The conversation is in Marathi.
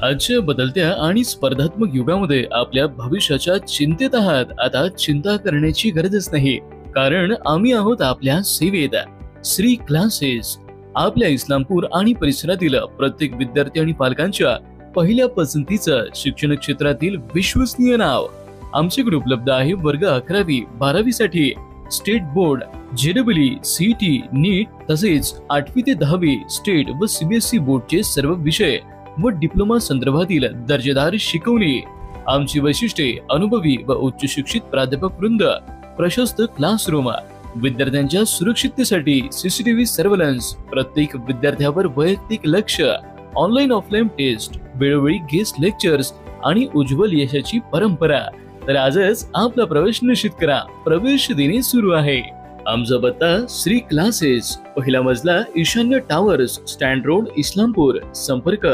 आजच्या बदलत्या आणि स्पर्धात्मक युगामध्ये आपल्या भविष्याच्या चिंतेत आहात, आता चिंता करण्याची गरजच नाही, कारण आम्ही आहोत आपल्या सेवेत. श्री क्लासेस, आपल्या इस्लामपूर आणि परिसरातील प्रत्येक विद्यार्थी आणि पालकांच्या पहिल्या पसंतीचं शिक्षण क्षेत्रातील विश्वसनीय नाव. आमच्याकडे उपलब्ध आहे वर्ग 11वी 12वी साठी स्टेट बोर्ड, JEE, CET, नीट तसेच 8वी ते 10वी स्टेट व CBSE बोर्डचे सर्व विषय व डिप्लोमा संदर्भातील दर्जेदार शिकवणी. आमची वैशिष्ट्ये अनुभवी व उच्च शिक्षित प्राध्यापक वृंद, प्रशस्त क्लासरूम, विद्यार्थ्यांच्या सुरक्षिततेसाठी CCTV सर्व्हेलन्स, प्रत्येक विद्यार्थ्यावर वैयक्तिक लक्ष, ऑनलाईन ऑफलाईन टेस्ट, वेळोवेळी गेस्ट लेक्चर्स आणि उज्ज्वल यशाची परंपरा. तर आजच आपला प्रवेश निश्चित करा. प्रवेश देणे सुरू आहे. आमचा पत्ता श्री क्लासेस, पहिला मजला, ईशान्य टावर्स, स्टँड रोड, इस्लामपूर. संपर्क